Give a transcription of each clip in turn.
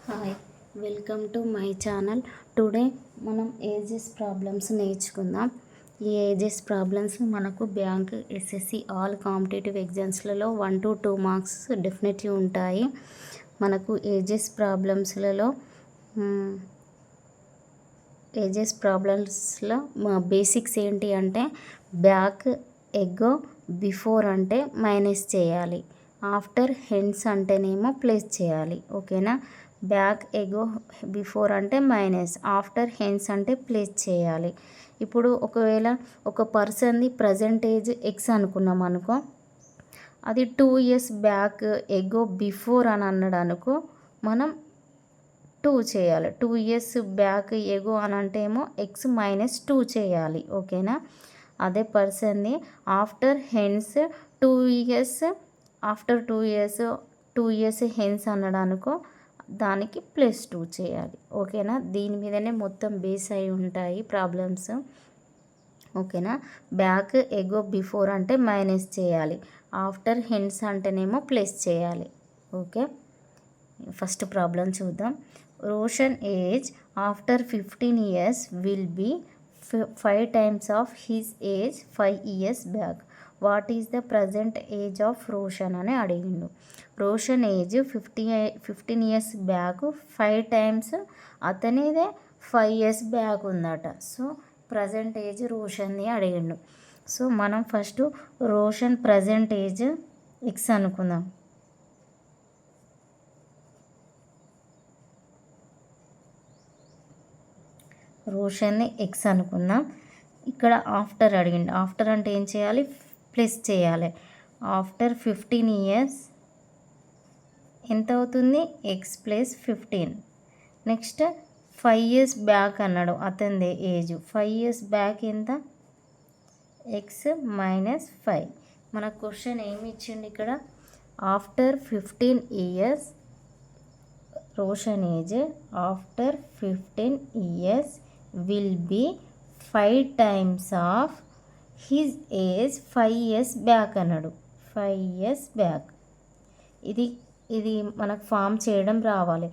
Hi, welcome to my channel. Today మనం ages problems నేర్చుకుందాం. ఈ ఏజెస్ ప్రాబ్లమ్స్ మనకు బ్యాంక్, ఎస్ఎస్సి, ఆల్ కాంపిటేటివ్ ఎగ్జామ్స్లలో 1 to 2 మార్క్స్ డెఫినెట్లీ ఉంటాయి. మనకు ఏజెస్ ప్రాబ్లమ్స్లో బేసిక్స్ ఏంటి అంటే బ్యాక్, ఎగో, బిఫోర్ అంటే మైనస్ చేయాలి, ఆఫ్టర్, హెన్స్ అంటేనేమో ప్లస్ చేయాలి. ఓకేనా? బ్యాక్, ఎగో, బిఫోర్ అంటే మైనస్, ఆఫ్టర్, హెన్స్ అంటే ప్లస్ చేయాలి. ఇప్పుడు ఒకవేళ ఒక పర్సన్ది ప్రజెంట్ ఏజ్ ఎక్స్ అనుకున్నాం అనుకో, అది 2 years బ్యాక్, ఎగో, బిఫోర్ అని అన్నాడు అనుకో, మనం 2 చేయాలి. 2 years బ్యాక్, ఎగో అని అంటే ఏమో ఎక్స్ మైనస్ 2 చేయాలి. ఓకేనా? అదే పర్సన్ది after, hence 2 years, after 2 years hence అన్నాడు అనుకో, దానికి +2 చేయాలి. ఓకేనా? దీని మీదనే మొత్తం బేస్ అయి ఉంటాయి ప్రాబ్లమ్స్. ఓకేనా? బ్యాక్, ఎగో, బిఫోర్ అంటే మైనస్ చేయాలి, ఆఫ్టర్, హెన్స్ అంటేనేమో ప్లస్ చేయాలి. ఓకే, ఫస్ట్ ప్రాబ్లం చూద్దాం. Roshan age after 15 years will be 5 times of his age 5 years back. What is the present age of Roshan అని అడిగిండు. Roshan age 15 years back 5 times అతనిదే 5 years back ఉందట. So present age రోషన్ని అడిగిండు. So మనం first Roshan present age x అనుకుందాం. రోషన్ని X అనుకుందాం. ఇక్కడ ఆఫ్టర్ అడిగిండు. ఆఫ్టర్ అంటే ఏం చేయాలి? ప్లస్ చేయాలి. ఆఫ్టర్ 15 years ఎంత అవుతుంది? X plus 15. Next 5 years back అన్నాడు, అతనిదే ఏజ్ 5 years బ్యాక్ ఎంత? X minus 5. మన క్వశ్చన్ ఏమి ఇచ్చిండు ఇక్కడ? After 15 years Roshan age after 15 years will be 5 times of his age 5 years back అన్నాడు. 5 years బ్యాక్. ఇది మనకు ఫామ్ చేయడం రావాలి.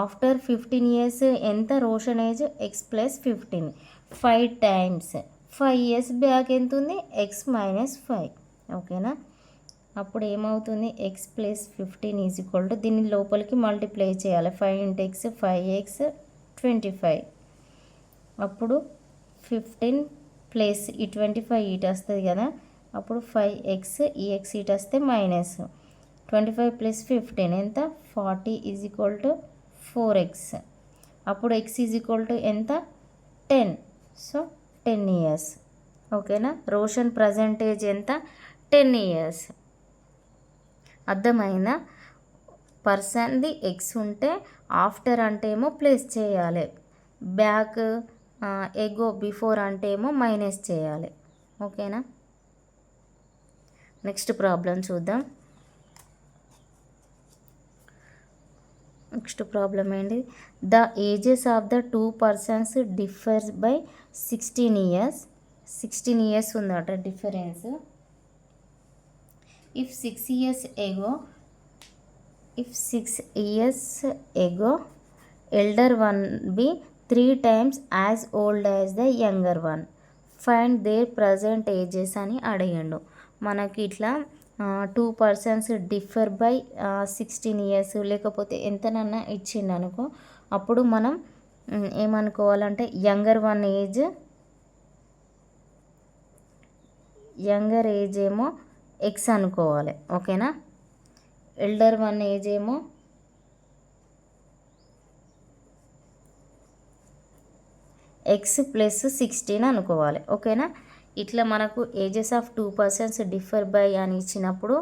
ఆఫ్టర్ 15 years ఎంత? Roshan age X plus 15, 5 times 5 years back ఎంత ఉంది? X minus 5. ఓకేనా? అప్పుడు ఏమవుతుంది? X plus 15 is equal to, దీన్ని లోపలికి మల్టిప్లై చేయాలి. 5 × x 5x 25. అప్పుడు 15 ప్లస్ ఈ 25 ఇటు వస్తుంది కదా, అప్పుడు 5x, ఈ x ఇటు వస్తే మైనస్ 25 ప్లస్ 15 ఎంత? 40 ఈజ్ ఈక్వల్ టు 4x. అప్పుడు x ఈజ్ ఈక్వల్ టు ఎంత? 10. So 10 years. ఓకేనా? రోషన్ ప్రజెంట్ ఏజ్ ఎంత? 10 years. అర్థమైందా? పర్సన్ది ఎక్స్ ఉంటే ఆఫ్టర్ అంటే ఏమో ప్లస్ చేయాలి, బ్యాక్, ఎగో, బిఫోర్ అంటే ఏమో మైనస్ చేయాలి. ఓకేనా? నెక్స్ట్ ప్రాబ్లం చూద్దాం. నెక్స్ట్ ప్రాబ్లం ఏంటి? The ages of the 2 persons differs by 16 years. 16 years ఉందట difference. If 6 years ago elder one be 3 times as old as the younger one, find their present ages అని అడిగిండు. మనకి ఇట్లా 2 persons differ by 16 years లేకపోతే ఎంతనన్నా ఇచ్చిండు అనుకో, అప్పుడు మనం ఏమనుకోవాలంటే యంగర్ ఏజ్ ఏమో ఎక్స్ అనుకోవాలి. ఓకేనా? ఎల్డర్ వన్ ఏజ్ ఏమో ఎక్స్ ప్లస్ 16 అనుకోవాలి. ఓకేనా? ఇట్లా మనకు ages of 2 persons differ by అని ఇచ్చినప్పుడు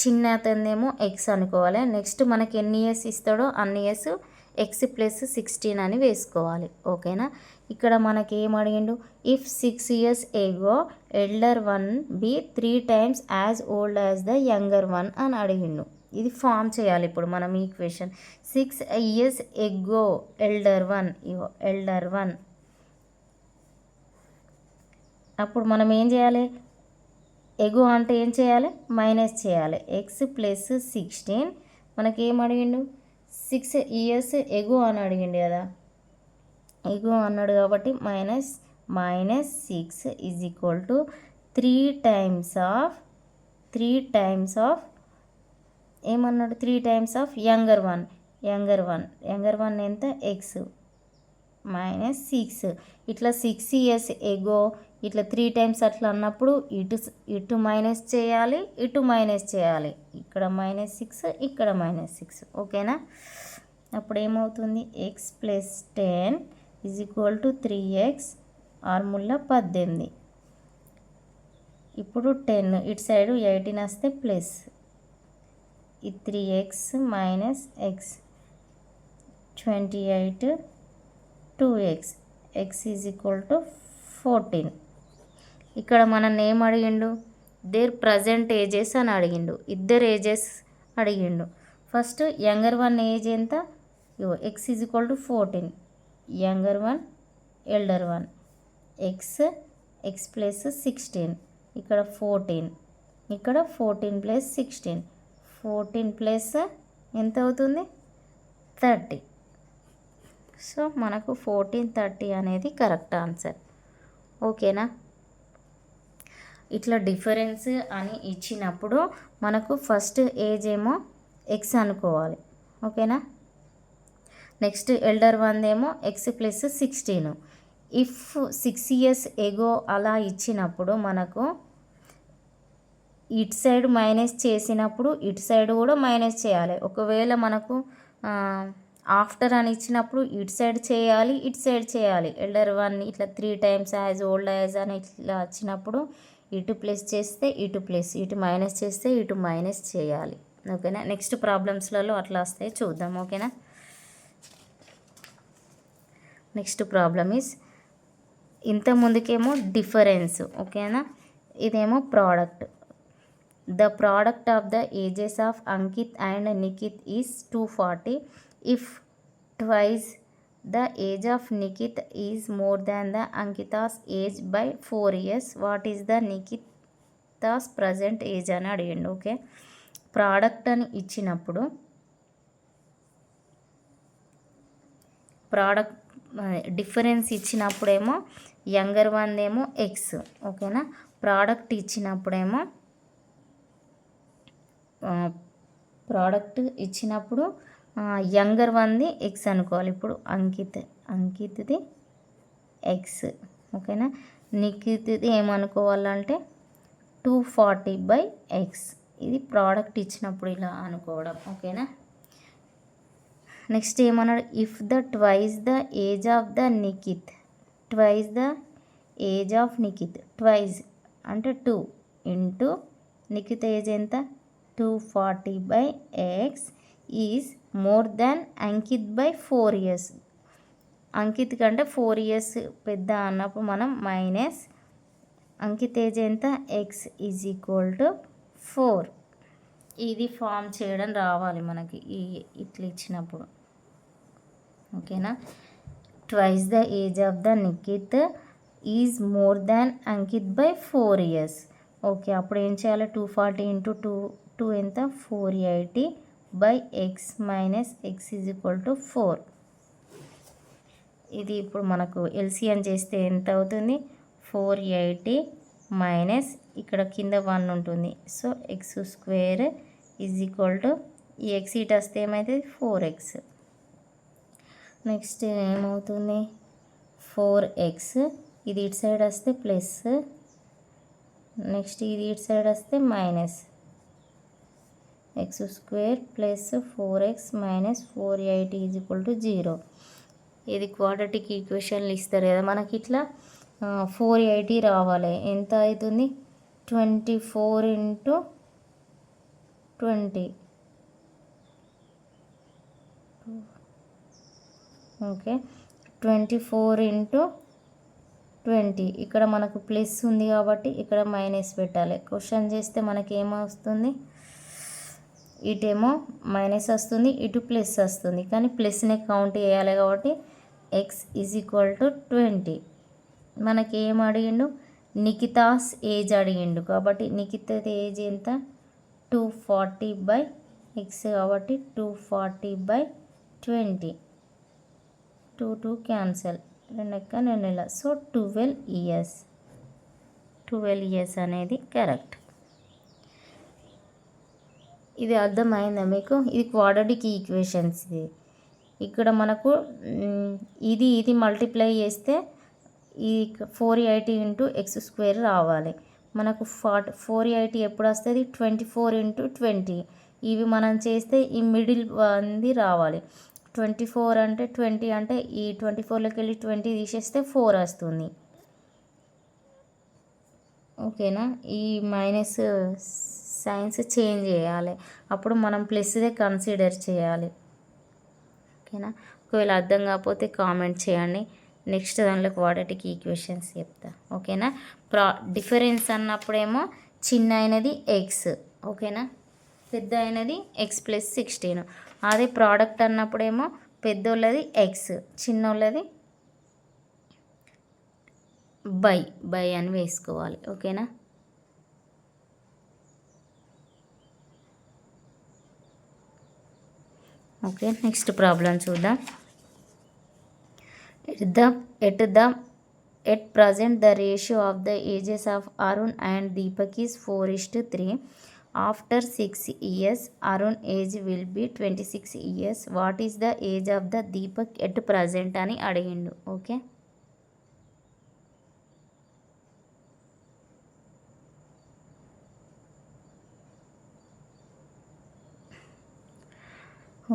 చిన్న అతనిదేమో ఎక్స్ అనుకోవాలి. నెక్స్ట్ మనకి ఎన్ని ఇయర్స్ ఇస్తాడో అన్ని ఇయర్స్ ఎక్స్ ప్లస్ 16 అని వేసుకోవాలి. ఓకేనా? ఇక్కడ మనకి ఏం అడిగిండు? If 6 years ago elder one be 3 times as old as the younger one అని అడిగిండు. ఇది ఫామ్ చేయాలి ఇప్పుడు మనం equation. 6 years ago elder one. అప్పుడు మనం ఏం చేయాలి? ఎగో అంటే ఏం చేయాలి? మైనస్ చేయాలి. ఎక్స్ ప్లస్ 16 మనకి ఏం అడిగిండు? 6 ఇయర్స్ ఎగో అని అడిగిండు కదా, ఎగో అన్నాడు కాబట్టి minus 6 is equal to 3 times of ఏమన్నాడు, 3 టైమ్స్ ఆఫ్ యంగర్ వన్ ఎంత, ఎక్స్ మైనస్ 6. ఇట్లా 6 ఇయర్స్ ఎగో ఇట్లా 3 టైమ్స్ అట్లా అన్నప్పుడు ఇటు మైనస్ చేయాలి, ఇటు మైనస్ చేయాలి. ఇక్కడ -6, ఇక్కడ -6. ఓకేనా? అప్పుడు ఏమవుతుంది, X plus 10 is equal to 3x 6×18. ఇప్పుడు 10 ఇటు సైడు 18 వస్తే ప్లస్ ఈ 3x minus X 28 2x x is equal to 14. ఇక్కడ మన ఏం అడిగిండు, దేర్ ప్రజెంట్ ఏజెస్ అని అడిగిండు, ఇద్దరు ఏజెస్ అడిగిండు. ఫస్ట్ యంగర్ వన్ ఏజ్ ఎంత, X is equal to 14, younger one elder one X plus 16, ఇక్కడ 14, ఇక్కడ 14 ప్లస్ 16, 14 ప్లస్ ఎంత అవుతుంది 30. సో మనకు 1430 అనేది కరెక్ట్ ఆన్సర్. ఓకేనా? ఇట్లా డిఫరెన్స్ అని ఇచ్చినప్పుడు మనకు ఫస్ట్ ఏజ్ ఏమో ఎక్స్ అనుకోవాలి. ఓకేనా? నెక్స్ట్ ఎల్డర్ వన్దేమో x plus 16. If 6 years ago అలా ఇచ్చినప్పుడు మనకు ఇటు సైడ్ మైనస్ చేసినప్పుడు ఇటు సైడ్ కూడా మైనస్ చేయాలి. ఒకవేళ మనకు ఆఫ్టర్ అని ఇచ్చినప్పుడు ఇటు సైడ్ చేయాలి, ఇటు సైడ్ చేయాలి. ఎల్డర్ వన్ ఇట్లా 3 టైమ్స్ యాజ్ ఓల్డ్ యాజ్ అని ఇట్లా వచ్చినప్పుడు ఇటు ప్లస్ చేస్తే ఇటు ప్లస్, ఇటు మైనస్ చేస్తే ఇటు మైనస్ చేయాలి. ఓకేనా? నెక్స్ట్ ప్రాబ్లమ్స్లలో అట్లా వస్తాయి, చూద్దాం. ఓకేనా? నెక్స్ట్ ప్రాబ్లమ్ ఈజ్ ఇంత ముందుకేమో డిఫరెన్స్. ఓకేనా? ఇదేమో product. The product of the ages of Ankit and Nikhit is 240. If twice the age of Nikhit is more than the Ankita's age by 4 years, what is the Nikhita's present age అని అడిగిండు. Okay, product అని ఇచ్చినప్పుడు product difference ఇచ్చినప్పుడేమో younger వన్దేమో ఎక్స్. ఓకేనా? ప్రోడక్ట్ ఇచ్చినప్పుడేమో ఇచ్చినప్పుడు యంగర్ వన్ది ఎక్స్ అనుకోవాలి. ఇప్పుడు అంకిత్ది ఎక్స్. ఓకేనా? నిఖిత్ది ఏమనుకోవాలంటే 240/x. ఇది ప్రోడక్ట్ ఇచ్చినప్పుడు ఇలా అనుకోవడం. ఓకేనా? నెక్స్ట్ ఏమన్నాడు, if the twice the age of the Nikhit, twice అంటే 2 ఇంటూ నిఖిత్ ఏజ్ ఎంత 240/x is more than Ankit by 4 years. Ankit కంటే 4 years పెద్ద అన్నప్పుడు మనం మైనస్ అంకిత్ ఏజ్ ఎంత ఎక్స్ ఈజ్ ఈక్వల్ టు 4. ఇది ఫామ్ చేయడం రావాలి మనకి ఇట్లా ఇచ్చినప్పుడు. ఓకేనా? Twice the age of the Nikhit is more than Ankit by 4 years. Okay, అప్పుడు ఏం చేయాలి, 240 ఇంటూ 2 ఎంత 480/x minus X is equal to 4. ఇది ఇప్పుడు మనకు ఎల్సిఎం చేస్తే ఎంత అవుతుంది, 480 మైనస్ ఇక్కడ కింద 1 ఉంటుంది. So X square is equal to ఈ ఎక్స్ ఇటు వస్తే ఏమవుతుంది 4x. నెక్స్ట్ ఏమవుతుంది 4x, ఇది ఇటు సైడ్ వస్తే ప్లస్, నెక్స్ట్ ఇది ఇటు సైడ్ వస్తే minus, X square plus 4x minus 480 is equal to 0. ఇది క్వాడ్రాటిక్ ఈక్వేషన్లు ఇస్తారు కదా మనకి, ఇట్లా 480 రావాలి. ఎంత అవుతుంది 24 ఇంటూ 20. Okay, 24 into 20. ఇక్కడ మనకు ప్లస్ ఉంది కాబట్టి ఇక్కడ మైనస్ పెట్టాలి. క్వశ్చన్ చేస్తే మనకి ఏమొస్తుంది, ఇటేమో మైనస్ వస్తుంది, ఇటు ప్లస్ వస్తుంది, కానీ ప్లస్నే కౌంట్ చేయాలి కాబట్టి ఎక్స్ ఈజ్ ఈక్వల్ టు 20. మనకి ఏం అడిగిండు, నిఖితాస్ ఏజ్ అడిగిండు కాబట్టి నిఖిత ఏజ్ ఎంత 240/x కాబట్టి 240/20 20, 2 క్యాన్సల్, 2 ఎక్క 2 నెల, సో 12 ఇయర్స్. 12 ఇయర్స్ అనేది కరెక్ట్. ఇది అర్థమైందా మీకు? ఇది క్వాడ్రాటిక్ ఈక్వేషన్స్. ఇది ఇక్కడ మనకు ఇది మల్టిప్లై చేస్తే ఈ 480 ఇంటూ ఎక్స్ స్క్వేర్ రావాలి. మనకు 480 ఎప్పుడు వస్తుంది? 24 ఇంటూ 20. ఇవి మనం చేస్తే ఈ మిడిల్ అంది రావాలి. 24 అంటే 20 అంటే ఈ 24లోకి వెళ్ళి 20 తీసేస్తే 4 వస్తుంది. ఓకేనా? ఈ మైనస్ సైన్స్ చేంజ్ చేయాలి, అప్పుడు మనం ప్లస్దే కన్సిడర్ చేయాలి. ఓకేనా? ఒకవేళ అర్థం కాకపోతే కామెంట్ చేయండి. నెక్స్ట్ దానిలో క్వాడ్రాటిక్ ఈక్వేషన్స్ చెప్తా. ఓకేనా? డిఫరెన్స్ అన్నప్పుడేమో చిన్న అయినది ఎక్స్, ఓకేనా, పెద్ద అయినది ఎక్స్ ప్లస్ 16. అదే ప్రోడక్ట్ అన్నప్పుడేమో పెద్దోళ్ళది ఎక్స్, చిన్నోళ్ళది బై అని వేసుకోవాలి. ఓకేనా? ఓకే, నెక్స్ట్ ప్రాబ్లం చూద్దాం. At present the ratio of the ages of Arun and Deepak is 4:3. After 6 years Arun age will be 26 years. What is the age of the Deepak at present అని అడిగిండు. Okay,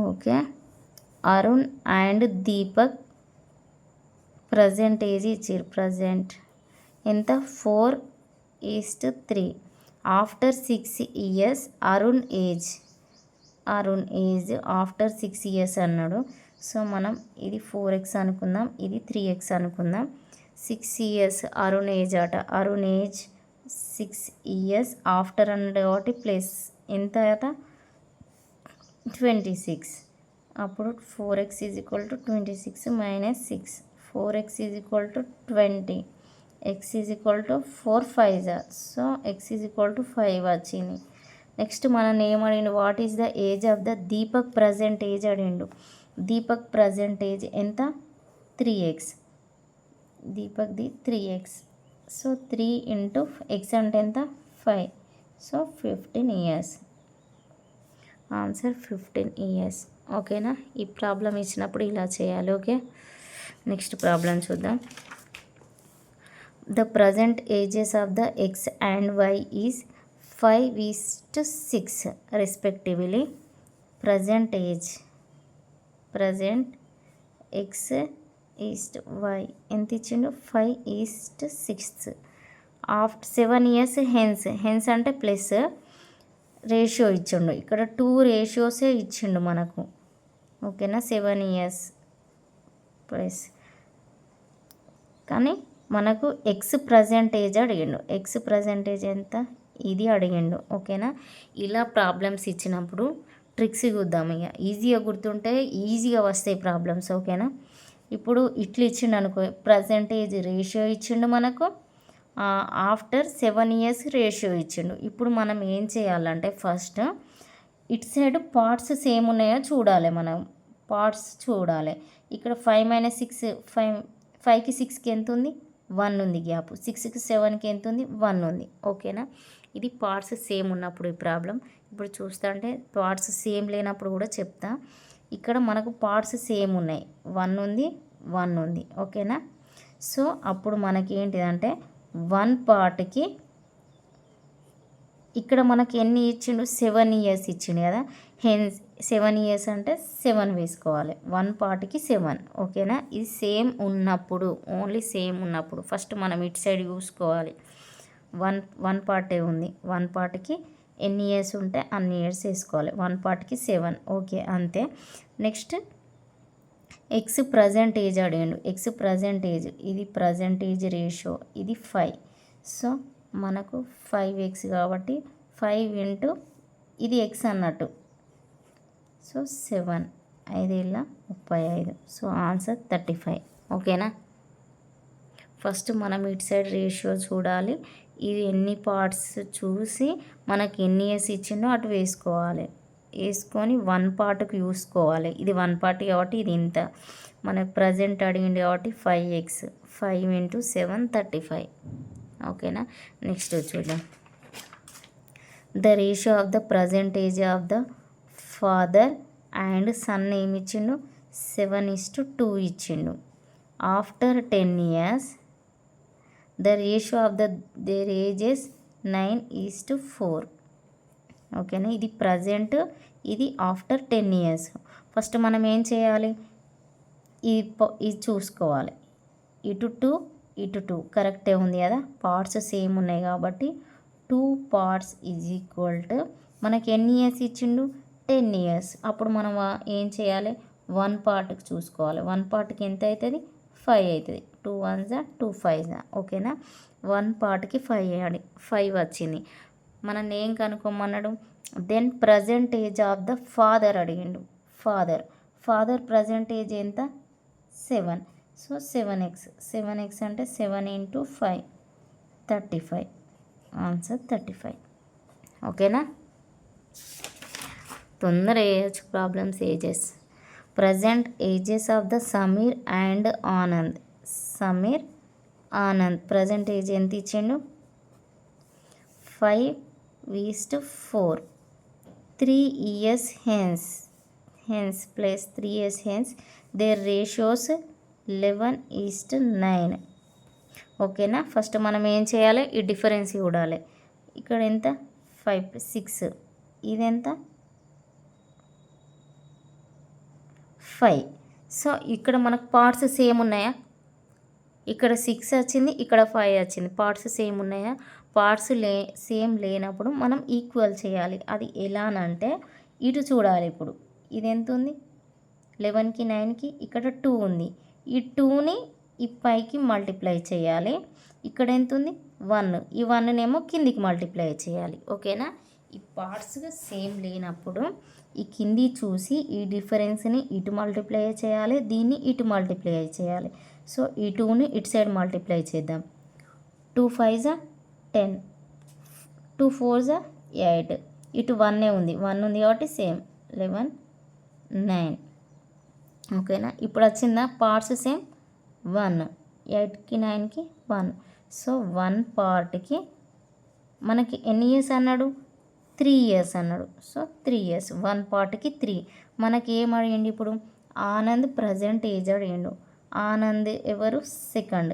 okay, Arun and Deepak present age ఇచ్చారు. Present ఎంత? 4:3. After 6 years Arun age after 6 years అన్నాడు. So మనం ఇది 4x అనుకుందాం, ఇది 3x అనుకుందాం. 6 ఇయర్స్ అరుణ్ ఏజ్ అట. అరుణ్ ఏజ్ 6 ఇయర్స్ ఆఫ్టర్ అన్నాడు కాబట్టి ప్లస్ ఎంత అట? 26. అప్పుడు 4x is equal to 26 minus 6. 4x is equal to 20. x is equal to 4 5 so x is equal to 5 వచ్చింది. నెక్స్ట్ మనం ఏమడిగిండు? What is the age of the Deepak present age అడిగిండు. Deepak present age ఎంత? 3x. దీపక్ది 3x. So 3 into x అంటే ఎంత? 5. So 15 years. Answer 15 years. ఓకేనా? ఈ problem ఇచ్చినప్పుడు ఇలా చేయాలి. ఓకే, నెక్స్ట్ ప్రాబ్లం చూద్దాం. The present ages of the x and y is 5:6 respectively. Present x is to y ఎంత ఇచ్చిండు? 5:6. ఆఫ్టర్ 7 ఇయర్స్ హెన్స్ అంటే ప్లస్ రేషియో ఇచ్చిండు. ఇక్కడ 2 రేషియోసే ఇచ్చిండు మనకు. ఓకేనా? 7 ఇయర్స్ ప్లస్, కానీ మనకు ఎక్స్ ప్రజెంటేజ్ అడిగిండు. ఎక్స్ ప్రజెంటేజ్ ఎంత? ఇది అడిగిండు. ఓకేనా? ఇలా ప్రాబ్లమ్స్ ఇచ్చినప్పుడు ట్రిక్స్ చూద్దాం. ఇక ఈజీగా గుర్తుంటే ఈజీగా వస్తాయి ప్రాబ్లమ్స్. ఓకేనా? ఇప్పుడు ఇట్లా ఇచ్చిండు అనుకో, ప్రజెంటేజ్ రేషియో ఇచ్చిండు మనకు, ఆఫ్టర్ 7 ఇయర్స్ రేషియో ఇచ్చిండు. ఇప్పుడు మనం ఏం చేయాలంటే ఫస్ట్ ఇటు సైడ్ పార్ట్స్ సేమ్ ఉన్నాయో చూడాలి. మనం పార్ట్స్ చూడాలి. ఇక్కడ 5 - 6 5కి 6కి ఎంత ఉంది? 1 ఉంది గ్యాప్. 6కి 7కి ఎంత ఉంది? 1 ఉంది. ఓకేనా? ఇది పార్ట్స్ సేమ్ ఉన్నప్పుడు ఈ ప్రాబ్లం. ఇప్పుడు చూస్తా అంటే పార్ట్స్ సేమ్ లేనప్పుడు కూడా చెప్తా. ఇక్కడ మనకు పార్ట్స్ సేమ్ ఉన్నాయి, 1 ఉంది 1 ఉంది. ఓకేనా? సో అప్పుడు మనకి ఏంటిదంటే 1 పార్ట్కి ఇక్కడ మనకి ఎన్ని ఇచ్చిండు? 7 ఇయర్స్ ఇచ్చిండు కదా. 7 ఇయర్స్ అంటే 7 వేసుకోవాలి. 1 పార్ట్కి 7. ఓకేనా? ఇది సేమ్ ఉన్నప్పుడు, ఓన్లీ సేమ్ ఉన్నప్పుడు ఫస్ట్ మనం ఇటు సైడ్ చూసుకోవాలి. 1 పార్టే ఉంది. 1 పార్ట్కి ఎన్ని ఇయర్స్ ఉంటే అన్ని ఇయర్స్ వేసుకోవాలి. 1 పార్ట్కి 7. ఓకే, అంతే. నెక్స్ట్ ఎక్స్ ప్రజెంట్ ఏజ్ అడిగాడు. ఎక్స్ ప్రజెంట్ ఏజ్, ఇది ప్రజెంట్ ఏజ్ రేషియో, ఇది 5. సో మనకు 5x కాబట్టి 5 ఇంటూ ఇది ఎక్స్ అన్నట్టు. సో 7 5 35. So answer 35. ఓకేనా? ఫస్ట్ మనం ఇటు సైడ్ రేషియో చూడాలి. ఇది ఎన్ని పార్ట్స్ చూసి మనకి ఎన్ని ఇయర్స్ ఇచ్చిందో అటు వేసుకోవాలి. వేసుకొని 1 పార్ట్కి చూసుకోవాలి. ఇది 1 పార్ట్ కాబట్టి ఇది ఇంత. మనకు ప్రజెంట్ అడిగింది కాబట్టి 5x 5 × 7 35. ఓకేనా. నెక్స్ట్ చూద్దాం. The ratio of the present age of the father and son ఏమి ఇచ్చిండు 7:2 ఇచ్చిండు. After 10 years the ratio of their ages 9:4. ఓకేనా. ఇది ప్రజెంట్, ఇది ఆఫ్టర్ 10 years. ఫస్ట్ మనం ఏం చేయాలి, ఇది చూసుకోవాలి. ఇటు 2 ఇటు 2 కరెక్టే ఉంది కదా, పార్ట్స్ సేమ్ ఉన్నాయి కాబట్టి 2 parts ఈజ్ ఈక్వల్ టు మనకి ఎన్ని ఇయర్స్ ఇచ్చిండు 10 years. అప్పుడు మనం ఏం చేయాలి, 1 పార్ట్కి చూసుకోవాలి. 1 పార్ట్కి ఎంత అవుతుంది 5 అవుతుంది. 2 1s 2 5s. ఓకేనా. 1 పార్ట్కి 5 వచ్చింది. మనం ఏం కనుక్కోమన్నాడు, then present age of the father అడిగిండు. ఫాదర్ ప్రజెంట్ ఏజ్ ఎంత 7. సో 7x అంటే 7 × 5 35. ఆన్సర్ 35. ఓకేనా. తొందర వేయచ్చు problems. Ages present ages of the Sameer and Anand. Present age ఎంత ఇచ్చిండు 5:4. 3 years hence plus 3 years hence their ratios 11:9. ఓకేనా. ఫస్ట్ మనం ఏం చేయాలి, ఈ డిఫరెన్స్ చూడాలి. ఇక్కడ ఎంత 5 6, ఇది ఎంత 5. సో ఇక్కడ మనకు పార్ట్స్ సేమ్ ఉన్నాయా, ఇక్కడ 6 వచ్చింది, ఇక్కడ 5 వచ్చింది. పార్ట్స్ సేమ్ ఉన్నాయా, పార్ట్స్ సేమ్ లేనప్పుడు మనం ఈక్వల్ చేయాలి. అది ఎలానంటే ఇటు చూడాలి. ఇప్పుడు ఇది ఎంత ఉంది 11కి 9కి, ఇక్కడ 2 ఉంది. ఈ 2ని ఈ పైకి మల్టిప్లై చేయాలి. ఇక్కడ ఎంత ఉంది 1, ఈ 1నేమో కిందికి మల్టిప్లై చేయాలి. ఓకేనా. ఈ పార్ట్స్ సేమ్ లేనప్పుడు ఈ కింది చూసి ఈ డిఫరెన్స్ని ఇటు మల్టిప్లై చేయాలి, దీన్ని ఇటు మల్టిప్లై చేయాలి. సో ఈ 2ని ఇటు సైడ్ మల్టిప్లై చేద్దాం. 2 5s 10, 2 4s 8. ఇటు 1 ఉంది కాబట్టి సేమ్ 11 9. ఓకేనా. ఇప్పుడు వచ్చిందా పార్ట్స్ సేమ్ 1, 8కి 9కి 1. సో 1 పార్ట్కి మనకి ఎన్ని ఇయర్స్ అన్నాడు 3 years అన్నాడు. సో 3 years 1 పార్ట్కి 3. మనకి ఏం అడిగిండు ఇప్పుడు, ఆనంద్ ప్రజెంట్ ఏజ్ అడిగిండు. ఆనంద్ ఎవరు సెకండ్,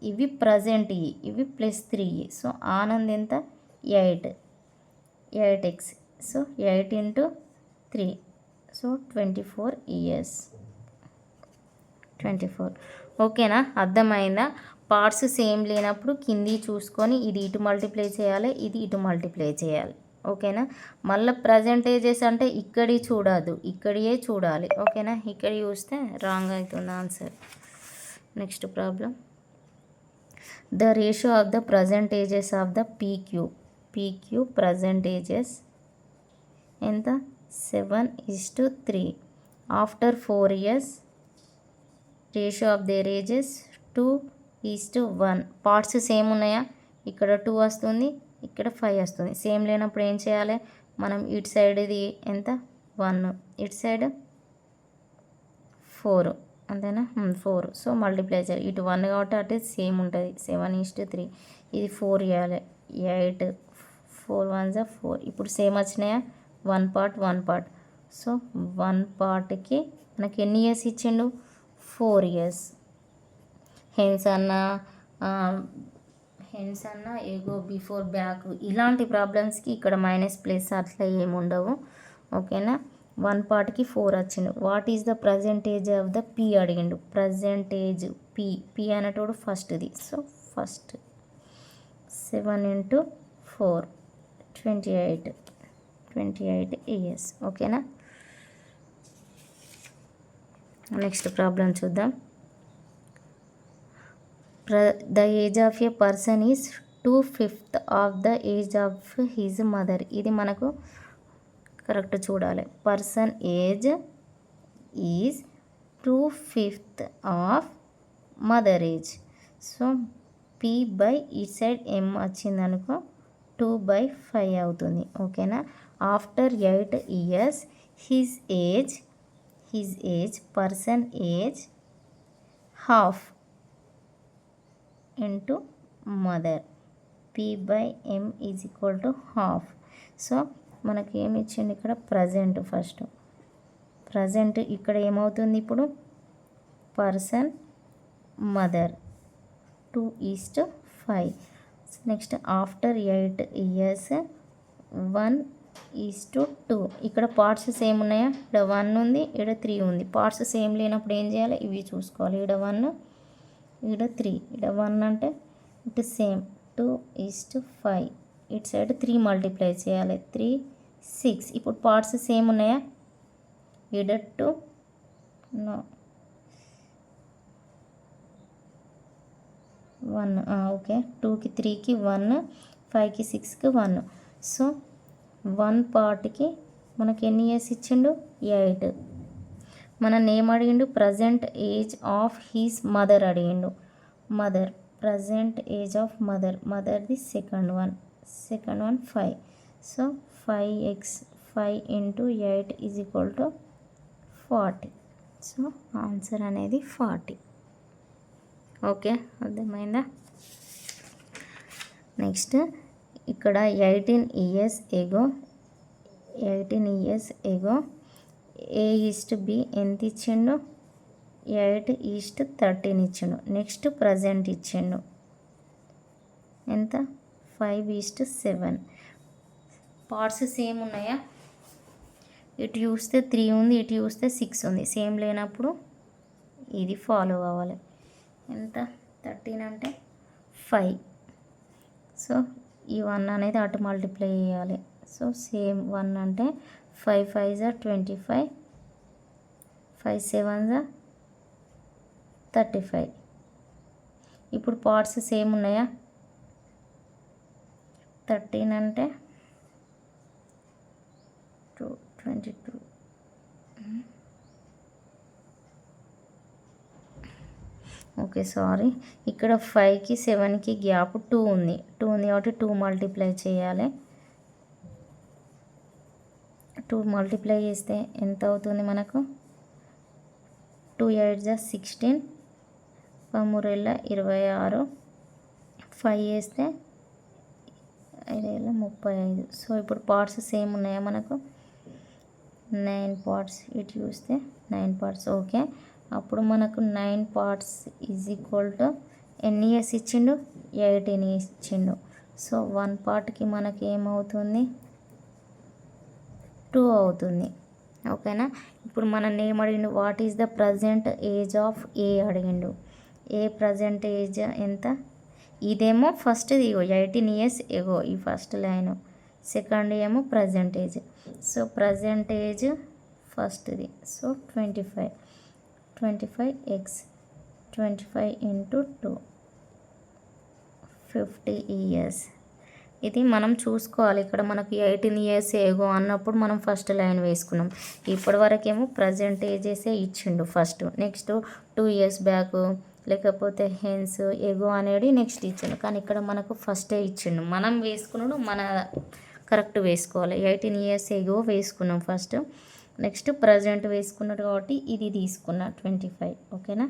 ఇవి ప్రజెంట్, ఇవి +3. సో ఆనంద్ ఎంత 8x. సో 8 × 3. So 24 years. 24. ఓకేనా. అర్థమైందా. పార్ట్స్ సేమ్ లేనప్పుడు కింది చూసుకొని ఇది ఇటు మల్టిప్లై చేయాలి, ఇది ఇటు మల్టిప్లై చేయాలి. ఓకేనా. మళ్ళీ ప్రజెంటేజెస్ అంటే ఇక్కడి చూడద్దు, ఇక్కడియే చూడాలి. ఓకేనా. ఇక్కడ చూస్తే రాంగ్ అవుతుంది answer. Next problem. The ratio of the ప్రజెంటేజెస్ of the PQ ప్రజెంటేజెస్ ఎంత 7:3. After 4 years ratio of their ages 2:1. Parts same ఉన్నాయా, ఇక్కడ 2 వస్తుంది, ఇక్కడ 5 వస్తుంది. సేమ్ లేనప్పుడు ఏం చేయాలి మనం, ఇటు సైడ్ ఇది ఎంత 1, ఇటు సైడ్ 4, అంతేనా 4. సో మల్టిప్లై చేయాలి. ఇటు 1 కాబట్టి అటు సేమ్ ఉంటుంది 7:3. ఇది 4 ఇవ్వాలి 8, 4 1s 4. ఇప్పుడు సేమ్ వచ్చినాయా 1 పార్ట్. సో 1 పార్ట్కి మనకి ఎన్ని ఇయర్స్ ఇచ్చిండు 4 years. హెన్స్ అన్న ఏగో బిఫోర్ బ్యాక్ ఇలాంటి ప్రాబ్లమ్స్కి ఇక్కడ మైనస్ ప్లస్ అట్లా ఏముండవు. ఓకేనా. 1 పార్ట్కి 4 వచ్చిండు. What is the percentage of the P అడిగిండు. ప్రజెంటేజ్ పీ అనేటోడు ఫస్ట్ది. So first 7 × 4 28 years. ఓకేనా. నెక్స్ట్ ప్రాబ్లం చూద్దాం. The age of A person is 2/5 of the age of his mother. ఇది మనకు కరెక్ట్ చూడాలి. Person age is 2/5 of mother age. So P/, ఈ side M వచ్చిందనుకో 2/5 అవుతుంది. ఓకేనా. After 8 years his age person age half into mother P/M is equal to half. So మనకి ఏమి ఇచ్చింది ఇక్కడ ప్రజెంట్. ఫస్ట్ ప్రజెంట్ ఇక్కడ ఏమవుతుంది ఇప్పుడు person mother 2:5. Next after 8 years 1:2. ఇక్కడ పార్ట్స్ సేమ్ ఉన్నాయా? ఇక్కడ 1 ఉంది, ఇక్కడ 3 ఉంది. పార్ట్స్ సేమ్ లేనప్పుడు ఏం చేయాలి? ఇవి చూసుకోవాలి. ఇక్కడ 1, ఇక్కడ 3. ఇక్కడ 1 అంటే ఇటు సేమ్ 2:5. ఇటు సైడ్ 3 మల్టిప్లై చేయాలి. 3, 6. ఇప్పుడు పార్ట్స్ సేమ్ ఉన్నాయా? ఇక్కడ 2 నో 1 ఓకే. 2కి 3కి 1, 5కి 6కి 1. సో 1 పార్ట్కి మనకి ఎన్ని ఇయర్స్ ఇచ్చిండు? 8. మన నేమ్ అడిగిండు. Present age of his mother అడిగిండు. మదర్ ప్రజెంట్ ఏజ్ ఆఫ్ మదర్ది second one 5. So 5 into 8 is equal to 40. So answer అనేది 40. ఓకే, అర్థమైందా? నెక్స్ట్ ఇక్కడ 18 years ago A/B ఎంత ఇచ్చిండు? 8:13 ఇచ్చిండు. నెక్స్ట్ ప్రజెంట్ ఇచ్చిండు ఎంత? 5:7. పార్ట్స్ సేమ్ ఉన్నాయా? ఇటు చూస్తే 3 ఉంది, ఇటు చూస్తే 6 ఉంది. సేమ్ లేనప్పుడు ఇది ఫాలో అవ్వాలి. ఎంత? 13 అంటే 5. సో ఈ 1 అనేది అటు మల్టిప్లై చేయాలి. సో సేమ్ 1 అంటే 5 5s are 25, 5 7s are 35. ఇప్పుడు పార్ట్స్ సేమ్ ఉన్నాయా? 13 అంటే 22. Okay, sorry. ఇక్కడ 5కి 7కి గ్యాప్ 2 ఉంది కాబట్టి 2 మల్టిప్లై చేయాలి. 2 మల్టిప్లై చేస్తే ఎంత అవుతుంది మనకు? 2 8s are 16, 3 26, 5 వేస్తే 5 35. సో ఇప్పుడు పార్ట్స్ సేమ్ ఉన్నాయా మనకు? 9 పార్ట్స్. ఇటు చూస్తే 9 పార్ట్స్. ఓకే, అప్పుడు మనకు 9 పార్ట్స్ ఈజ్ ఈక్వల్ టు ఎన్ని ఇయర్స్ ఇచ్చిండు? 18 ఇచ్చిండు. సో 1 పార్ట్కి మనకి ఏమవుతుంది? 2 అవుతుంది. ఓకేనా? ఇప్పుడు మన నేమ్ అడిగిండు. What is the present age of A అడిగిండు. ఏ ప్రజెంట్ ఏజ్ ఎంత? ఇదేమో ఫస్ట్ది 18 years ago ఈ ఫస్ట్ లైన్. సెకండ్ ఏమో present age. So present age ఫస్ట్ది. So 25x 25 into 2 50 years. ఇది మనం చూసుకోవాలి. ఇక్కడ మనకు 18 years ఏగో అన్నప్పుడు మనం ఫస్ట్ లైన్ వేసుకున్నాం. ఇప్పటి వరకేమో ప్రజెంట్ ఏజెసే ఇచ్చిండు ఫస్ట్. నెక్స్ట్ 2 years బ్యాక్ లేకపోతే హెన్స్ ఎగో అనేది నెక్స్ట్ ఇచ్చిండు. కానీ ఇక్కడ మనకు ఫస్టే ఇచ్చిండు. మనం వేసుకున్నాడు, మన కరెక్ట్ వేసుకోవాలి. 18 years ఎగో వేసుకున్నాం ఫస్ట్. నెక్స్ట్ ప్రజెంట్ వేసుకున్నాడు కాబట్టి ఇది తీసుకున్నా 25. ఓకేనా?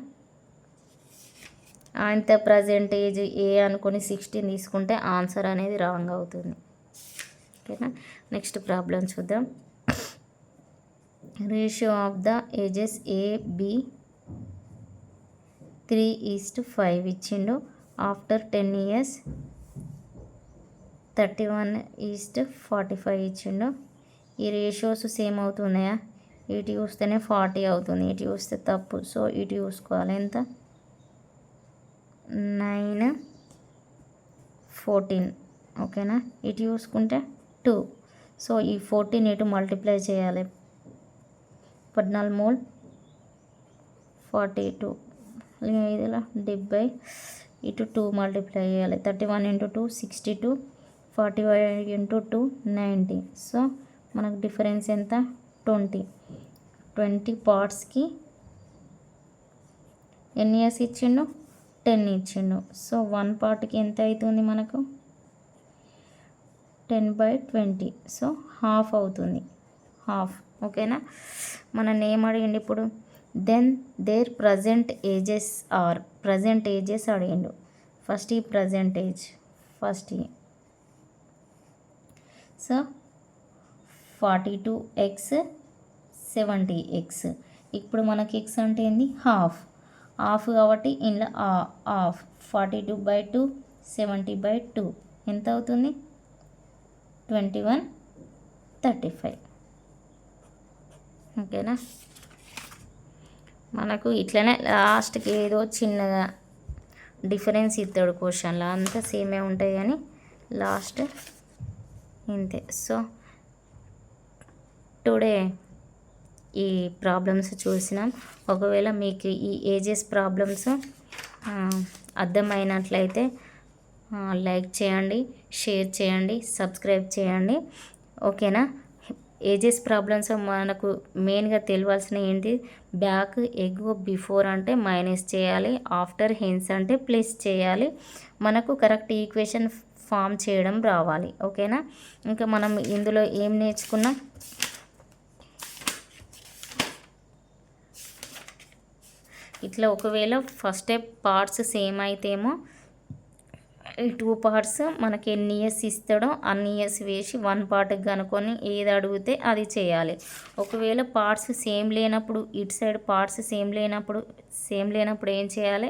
అంత ప్రజెంట్ ఏజ్ ఏ అనుకొని 16 తీసుకుంటే ఆన్సర్ అనేది రాంగ్ అవుతుంది. ఓకేనా? నెక్స్ట్ ప్రాబ్లం చూద్దాం. Ratio of the ages AB 3:5 ఇచ్చిండు. ఆఫ్టర్ 10 years 31:45 ఇచ్చిండు. ఈ రేషియోస్ సేమ్ అవుతున్నాయా? ఇటు చూస్తేనే 40 అవుతుంది, ఇటు చూస్తే తప్పు. సో ఇటు చూసుకోవాలి. ఎంత? 9 14. ఓకేనా? ఇటు చూసుకుంటే 2. సో ఈ 14 ఇటు మల్టిప్లై చేయాలి. 14 మూల్ 42. ఇదిలా 70. ఇటు 2 మల్టిప్లై చేయాలి. 31 ఇంటూ 2 62, 45 ఇంటూ 2 90. సో మనకు డిఫరెన్స్ ఎంత? 20 పార్ట్స్కి ఎన్ని ఇయర్స్ ఇచ్చిండు? 10 ఇచ్చిండు. సో 1 పార్ట్కి ఎంత అవుతుంది మనకు? 10/20, సో హాఫ్ అవుతుంది, హాఫ్. ఓకేనా. మన నేమ్ అడిగిండు ఇప్పుడు. దెన్ దేర్ ప్రజెంట్ ఏజెస్ అడిగిండు. ఫస్ట్ ఈ ప్రజెంట్ ఏజ్, ఫస్ట్ ఈ సో 42x 70x. ఇప్పుడు మనకి ఎక్స్ అంటే ఏంది, హాఫ్ కాబట్టి ఇందులో హాఫ్ 42/2 70/2 ఎంత అవుతుంది, 2135. ఓకేనా. మనకు ఇట్లనే లాస్ట్కి ఏదో చిన్నగా డిఫరెన్స్ ఇస్తాడు క్వశ్చన్లో, అంతా సేమే ఉంటాయి కానీ లాస్ట్ ఇంతే. సో టుడే ఈ ప్రాబ్లమ్స్ చూసినాం. ఒకవేళ మీకు ఈ ఏజెస్ ప్రాబ్లమ్స్ అర్థమైనట్లయితే లైక్ చేయండి, షేర్ చేయండి, సబ్స్క్రైబ్ చేయండి. ఓకేనా. ఏజెస్ ప్రాబ్లమ్స్ మనకు మెయిన్గా తెలియాల్సిన ఏంటి, బ్యాక్ ఎగువ బిఫోర్ అంటే మైనస్ చేయాలి, ఆఫ్టర్ హెన్స్ అంటే ప్లస్ చేయాలి, మనకు కరెక్ట్ ఈక్వేషన్ ఫామ్ చేయడం రావాలి. ఓకేనా. ఇంకా మనం ఇందులో ఏం నేర్చుకున్నాం, ఇట్లా ఒకవేళ ఫస్ట్ స్టెప్ పార్ట్స్ సేమ్ అయితేమో ఈ 2 పార్ట్స్ మనకి ఎన్ని ఇయర్స్ ఇస్తాడో అన్ని ఇయర్స్ వేసి 1 పార్ట్కి కనుక్కొని ఏది అడిగితే అది చేయాలి. ఒకవేళ పార్ట్స్ సేమ్ లేనప్పుడు, ఇటు సైడ్ పార్ట్స్ సేమ్ లేనప్పుడు ఏం చేయాలి,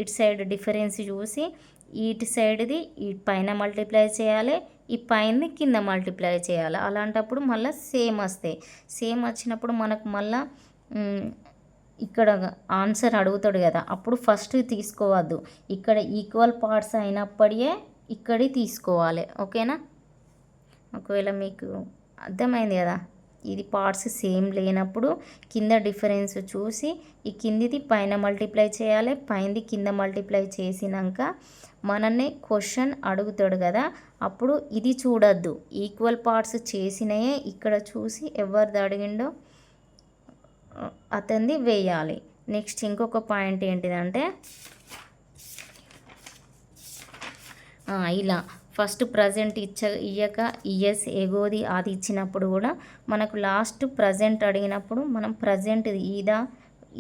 ఇటు సైడ్ డిఫరెన్స్ చూసి ఇటు సైడ్ది ఈ పైన మల్టిప్లై చేయాలి, ఈ పైనది కింద మల్టిప్లై చేయాలి. అలాంటప్పుడు మళ్ళీ సేమ్ వస్తాయి. సేమ్ వచ్చినప్పుడు మనకు మళ్ళీ ఇక్కడ ఆన్సర్ అడుగుతాడు కదా, అప్పుడు ఫస్ట్ తీసుకోవద్దు, ఇక్కడ ఈక్వల్ పార్ట్స్ అయినప్పుడే ఇక్కడి తీసుకోవాలి. ఓకేనా. ఒకవేళ మీకు అర్థమైంది కదా, ఇది పార్ట్స్ సేమ్ లేనప్పుడు కింద డిఫరెన్స్ చూసి ఈ కిందిది పైన మల్టిప్లై చేయాలి, పైనది కింద మల్టిప్లై చేసినాక మనల్ని క్వశ్చన్ అడుగుతాడు కదా, అప్పుడు ఇది చూడొద్దు, ఈక్వల్ పార్ట్స్ చేసినయే ఇక్కడ చూసి ఎవరిది అడిగిండో అతనిది వేయాలి. నెక్స్ట్ ఇంకొక పాయింట్ ఏంటిదంటే, ఇలా ఫస్ట్ ప్రజెంట్ ఇయ్యక ఇయర్స్ ఎగోది అది ఇచ్చినప్పుడు కూడా మనకు లాస్ట్ ప్రజెంట్ అడిగినప్పుడు మనం ప్రజెంట్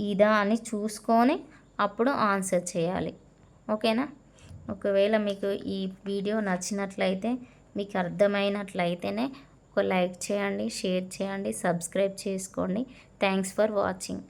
ఇదా అని చూసుకొని అప్పుడు ఆన్సర్ చేయాలి. ఓకేనా. ఒకవేళ మీకు ఈ వీడియో నచ్చినట్లయితే, మీకు అర్థమైనట్లయితేనే ఒక లైక్ చేయండి, షేర్ చేయండి, సబ్స్క్రైబ్ చేసుకోండి. Thanks for watching.